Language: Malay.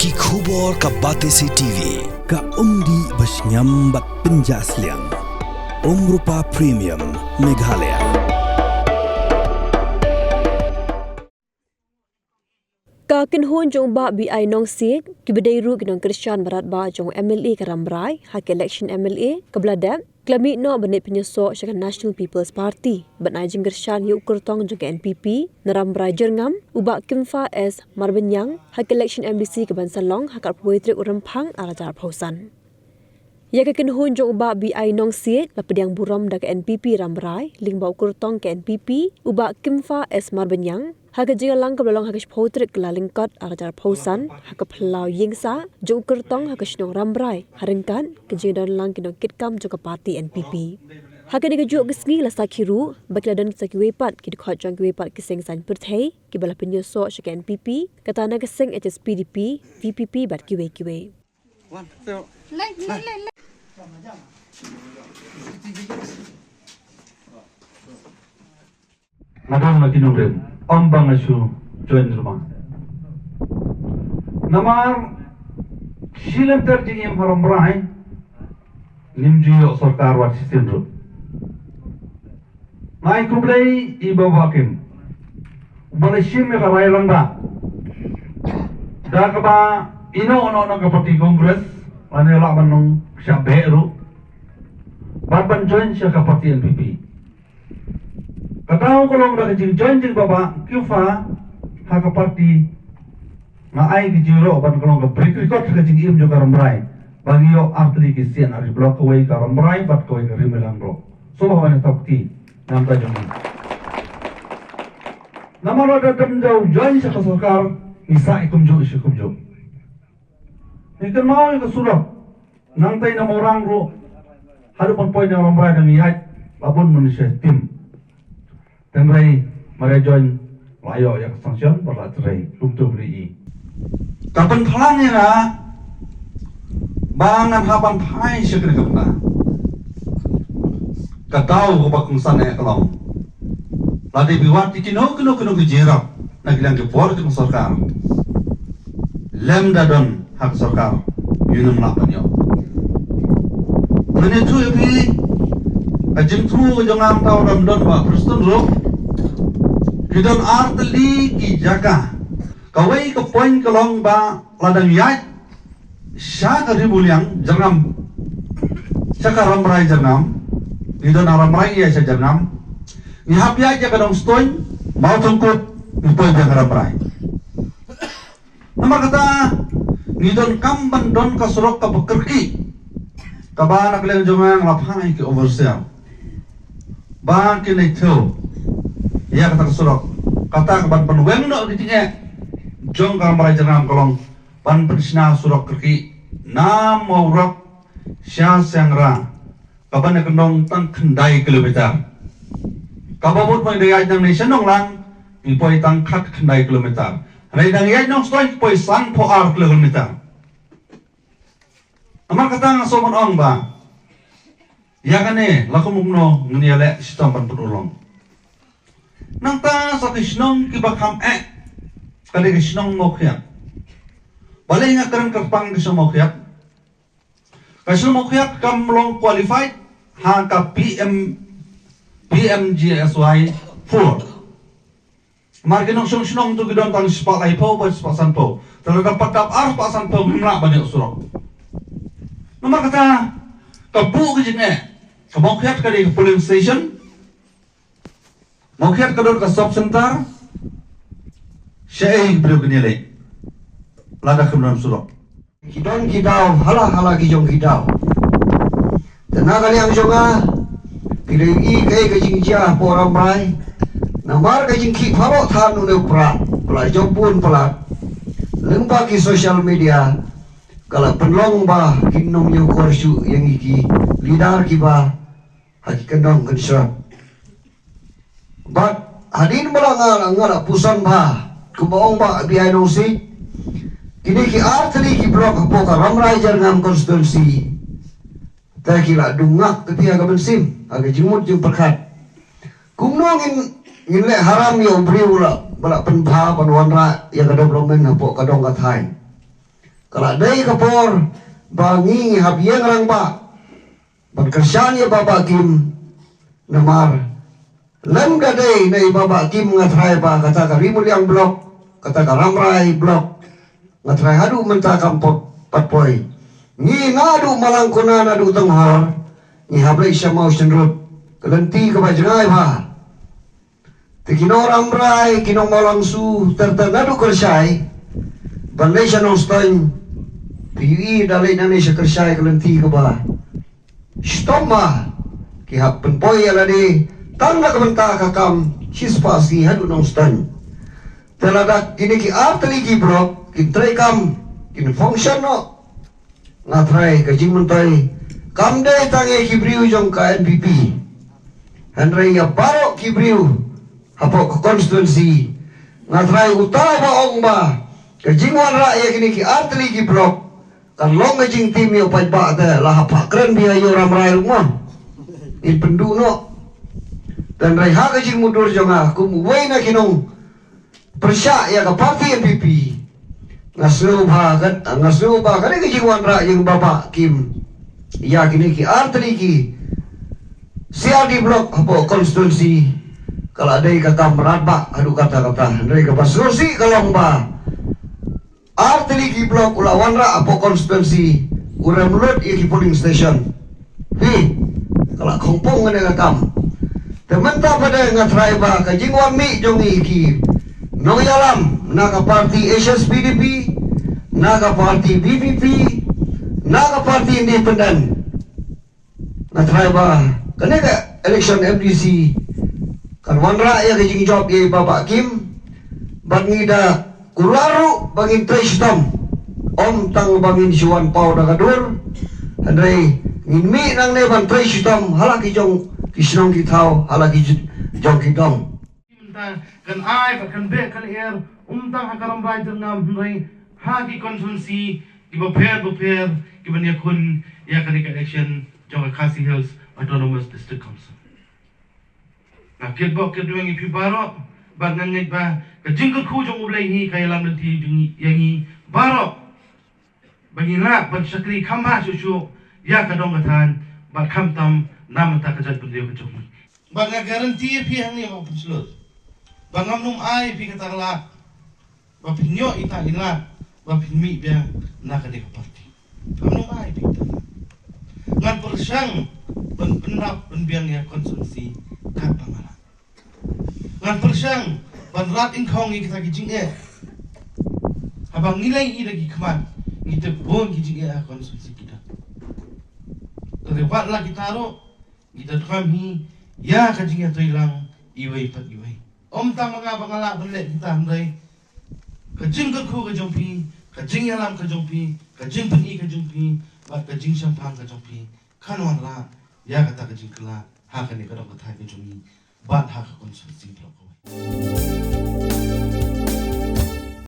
Ki khubor ka Batesi TV ka umdi basnyambat penjaslian Rupa Premium Meghalaya. Ka kinhun jong ba BI nong sik ki bedai ru kinong Christian Barat ba jong MLA Karambrai hak election MLA kabladap klami no benit penyesok syakan National People's Party benai jeng Christian yu kurtong jong NPP Narambrai jerngam ubak Kimfa S Marbenyang hak election MBC ke Bansalong hak puitrik urempang arajar pausan. Ya ke kinhun jong ubak BI nong sik la pediang buram dak NPP Rambrai ling bau kurtong ke NPP ubak Kimfa S Marbenyang hak jingalang ke belong hak potrik la lingkot arajar pausan hak pelau yingsa jong kurtong hak snong Rambrai haringkan ke jingan lang kinong kitkam jong parti NPP. Hak ni kejuk gesgi la sakhiru bakla dan sakiwepat ki dikhot jong kiwepat kiseng san perthei ki bala penyosok syak NPP katana keseng HSPDP VPP bat kiwe. Madang lagi nurem, ombang asu join rumah. Namar silam terjadi yang haram berai, nimju sarkar wat sistem ru. Nai kublai ibu wakim, Malaysia mereka rai langga. Dah kaba ino ono parti Kongres, mana lah manong siap beru. Bapan join siapa parti NPP. Katau kalau dah kecil join jeng bapa Kifa hak parti ngai kecil ban kalau ke break record kecil im juga Rambrai bagi yo arteri kisian ari blok kawai ke Rambrai bat kawai ke Rimelangro so bawa ni takti nam ta jeng nama roda dem jauh join siapa sarkar nisa ikum jo ikan mau ke surah nang tay nama orang ro hadapan poin yang Rambrai dan niat labun manusia tim Tengrai mereka join layo yang sanction pada cerai untuk beri. Kapan pelangnya na bangan hapan pai sekali kena. Katau kepak sana ya kalau. Ladi biwat kino kejerap nak bilang ke por ke sarkar. Lem dadon hak sarkar yunum lapanyo. Menetu epi kajim tu jangan tahu ramdon ba Kristen ro. Kidon arteli ki jaga kawai ke poin kelong ba ladang yat syaka ribuliang jernam syaka Rambrai jernam kidon Rambrai ya syaka jernam ni hapya jaga dong stoin mau tungkut ni poin jaga Rambrai nama kata kidon kamban don kasurok ka bekerki kabana kalian jangan lapangai ke oversell ba kini tu ya kata kesurok kata keban penueng dok di tinya jong Rambrai jernam kolong pan persina surok kerki nam maurok sya sengra kaban kendong tang kendai kilometer kababut mai daya jang nation nong lang ipoi tang khat kendai kilometer rai dang ya nong stoi poi san po ar kilometer amar kata ngasomon ong ba ya kane lakumumno ngniale sitam pan penulong nang ta sa kisnong kibakam kali kisnong mokhyat balay nga karang kapang kisnong mokhyat kamlong qualified hangka PMGSY 4 marginong sinong tu gidon tang spalay po ba spasan po talaga patap ar spasan po muna banyak surok nomor kata kabu kijine kamokhyat kali polling station Mokhyat kadon ka stop center syai beliau kenilai lada kemudian surok Kidon kidau hala kijong kidau tenaga yang jonga pilih kai kajing jia po Rambrai namar kajing ki pharo than nu pra pla jompun pla lemba ki social media kala penlong ba kinnom yo korsu yang iki lidar ki ba hakikandong kensra But hadin malang ngala pusan ba kumaong ba biay nong si kini ki arteri ki blok po ka Rambrai jarngam konstitusi ta kila dungak ketia ka bensim aga jimut jung perkat kumnong in le haram yo briula bala penbha panwanra ya kadong men po kadong kathai Kalau day kapor bangi habiang rang ba berkersyani baba kim namar lem gadai na ibaba kim ngatrai ba kata ka Rimuliang blok kata ka Ramrai blok ngatrai hadu menta kampot patpoi ni nadu malangkuna nadu tenghor ni hablai syamau senrut kelenti ke bajengai ba tikino Ramrai kinong malangsu tertenadu kersyai bandai syanong stoin PUI dalai nani sekersai kelenti ke ba stoma ki hap penpoi alade tanda kebenta kakam sispasi hadu nong stan telada kini ki arteli ki blok ki trekam kini function no ngatrai ke jing mentai kam dai tangi ki briu jong ka NPP handrai ya barok ki briu hapo ke konstituensi ngatrai utara ba ong ba ke jingwan rakyat kini ki arteli ki blok kan long ngajing tim yo pai ba te lah apa keren biaya yo Ramrai rumah in pendu no dan rai ha ngajing mundur jonga ku muwai na kinong persya ya ka parti NPP ngasu ba kan ngajing wan ra yang bapa kim ya kini ki arteri ki CRD blok apa konstitusi kalau ada ka kamrat ba adu kata-kata dari ka pasusi kalong ba arteri ki blok ulawan ra apa konstitusi urang mulut iki polling station hi kalau kompong ngene kam tementa pada ngatrai ba ka jingwan mi jong iki no yalam naga parti HSPDP naga parti BPP naga parti independen ngatrai ba kene ka election MDC kan wanra ya ka jing job ye Bapak Kim bangida kularu bangin tristom om tang bangin siwan pau dagadur andai ngin nang ne ban tristom halaki jong kisnong kitau halaki jong kitong kan ai kan be kan er tang hakaram rai jernam rai hagi konsunsi ki boper ki banya kun ya kan election jong Khasi Hills Autonomous District Council na kebok kedua ngi pibaro bag nangit ba kajingkut ku jong ulai hi kaya lam nanti yangi barok bagina ban sakri khamba susu ya kadong katan ba kham tam nam ta kajat bundio ke jong ba na garanti pi hang ni ma puslut ba ngam num ai pi kata la ba pinyo ita ina ba pinmi bia na ka de parti ngam num ai pi ta ngan persang ban penap ban biang ya konsumsi kan pamala ngan persang banrat ingkong kita kijing habang nilai i lagi keman kita bon kijing konsumsi kita terlebat lah kita ro kita kami ya kijing tu hilang iwai pat iwai om tang mga bangala belet kita handai kijing ku ke jompi kijing alam ke jompi kijing peni ke jompi bat kijing sampang ke jompi kanwan la ya kata kijing kela ha kan ni kadang kata ke jomi bat ha konsumsi blok